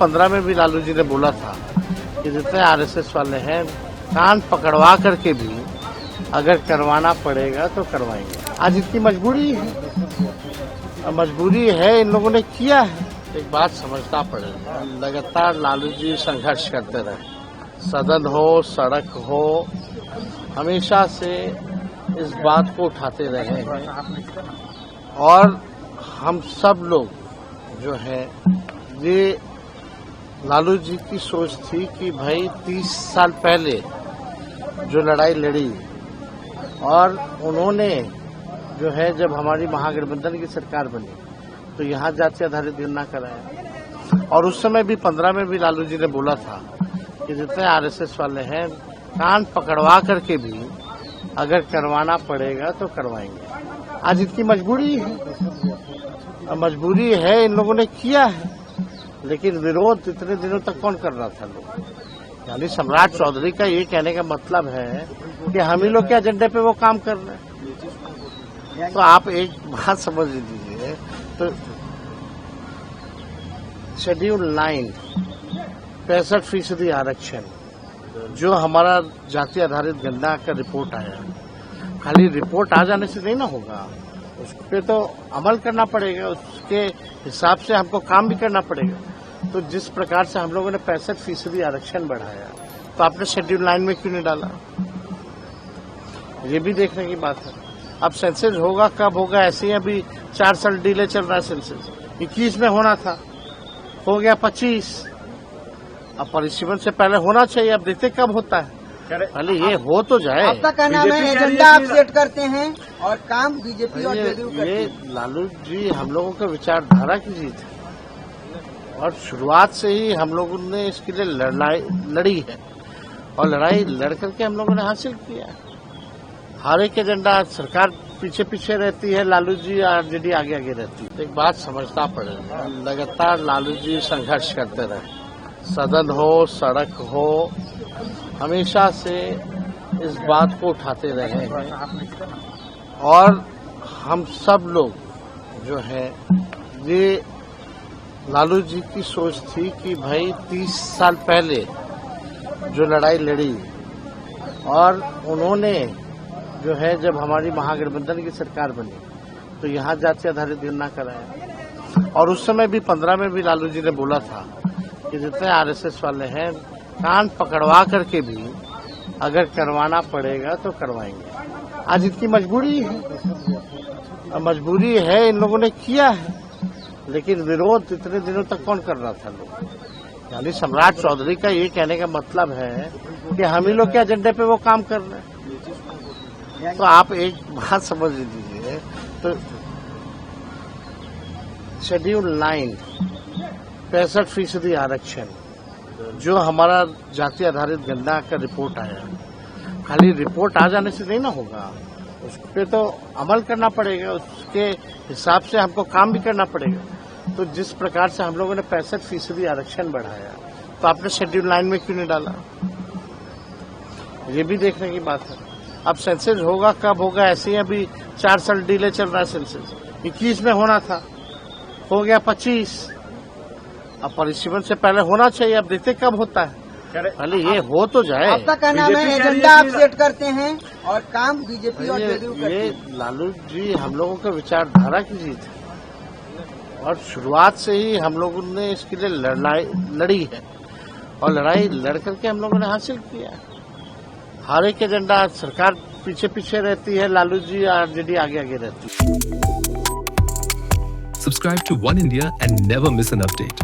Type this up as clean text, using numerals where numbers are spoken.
2015 में भी लालू जी ने बोला था कि जितने आरएसएस वाले हैं कान पकड़वा करके भी अगर करवाना पड़ेगा तो करवाएंगे। आज इतनी मजबूरी है, मजबूरी है, इन लोगों ने किया है। एक बात समझना पड़ेगा, लगातार लालू जी संघर्ष करते रहे, सदन हो सड़क हो, हमेशा से इस बात को उठाते रहे हैं। और हम सब लोग जो है, ये लालू जी की सोच थी कि भाई 30 साल पहले जो लड़ाई लड़ी और उन्होंने जो है, जब हमारी महागठबंधन की सरकार बनी तो यहाँ जाति आधारित गणना कराया। और उस समय भी 15 में भी लालू जी ने बोला था कि जितने आरएसएस वाले हैं कान पकड़वा करके भी अगर करवाना पड़ेगा तो करवाएंगे। आज इतनी मजबूरी है, मजबूरी है, इन लोगों ने किया है। लेकिन विरोध इतने दिनों तक कौन कर रहा था लोग? यानी सम्राट चौधरी का ये कहने का मतलब है कि हम ही लोग के एजेंडे पे वो काम कर रहे हैं। तो आप एक बात समझ लीजिए, तो शेड्यूल 9 65% आरक्षण जो हमारा जाति आधारित गणना का रिपोर्ट आया, खाली रिपोर्ट आ जाने से नहीं ना होगा, उस पे तो अमल करना पड़ेगा, उसके हिसाब से हमको काम भी करना पड़ेगा। तो जिस प्रकार से हम लोगों ने 65% आरक्षण बढ़ाया, तो आपने शेड्यूल 9 में क्यों नहीं डाला? ये भी देखने की बात है। अब सेंसस होगा कब होगा, ऐसे ही अभी 4 साल डिले चल रहा है। सेंसस 21 में होना था, हो गया 25। अब परिसीमन से पहले होना चाहिए, अब देखते कब होता है, पहले ये हो तो जाए। आपका क्या नाम है? एजेंडा आप सेट करते हैं और काम बीजेपी और जेडीयू करती है। ये लालू जी हम लोगों का विचारधारा की जीत है और शुरुआत से ही हम लोगों ने इसके लिए लड़ी है और लड़ाई लड़ करके हम लोगों ने हासिल किया है। हर एक एजेंडा सरकार पीछे पीछे रहती है, लालू जी आरजेडी आगे आगे रहती है। एक बात समझना पड़ेगा, लगातार लालू जी संघर्ष करते रहे, सदन हो सड़क हो, हमेशा से इस बात को उठाते रहे हैं। और हम सब लोग जो है, ये लालू जी की सोच थी कि भाई 30 साल पहले जो लड़ाई लड़ी और उन्होंने जो है, जब हमारी महागठबंधन की सरकार बनी तो यहाँ जाति आधारित गणना कराया। और उस समय भी 15 में भी लालू जी ने बोला था कि जितने आरएसएस वाले हैं कान पकड़वा करके भी अगर करवाना पड़ेगा तो करवाएंगे। आज इतनी मजबूरी है, मजबूरी है, इन लोगों ने किया है। लेकिन विरोध इतने दिनों तक कौन कर रहा था लोग? यानी सम्राट चौधरी का ये कहने का मतलब है कि हम ही लोग के एजेंडे पे वो काम कर रहे हैं। तो आप एक बात समझ लीजिए, तो शेड्यूल 9 65% आरक्षण जो हमारा जाति आधारित गणना का रिपोर्ट आया, खाली रिपोर्ट आ जाने से नहीं ना होगा, उस पे तो अमल करना पड़ेगा, उसके हिसाब से हमको काम भी करना पड़ेगा। तो जिस प्रकार से हम लोगों ने 65% आरक्षण बढ़ाया, तो आपने शेड्यूल 9 में क्यों नहीं डाला? ये भी देखने की बात है। अब सेंसस होगा कब होगा, ऐसे ही अभी 4 साल डिले चल रहा है। सेंसस 21 में होना था, हो गया 25। अब परिसीमन से पहले होना चाहिए, अब देखते कब होता है, पहले ये हो तो जाए। आपका क्या नाम है? एजेंडा आप सेट करते हैं और काम बीजेपी और जेडीयू करती है। ये लालू जी हम लोगों का विचारधारा की जीत है और शुरुआत से ही हम लोगों ने इसके लिए लड़ी है और लड़ाई लड़ करके हम लोगों ने हासिल किया है। हर एक एजेंडा सरकार पीछे पीछे रहती है, लालू जी आरजेडी आगे आगे रहती है। Subscribe to One India and never miss an update.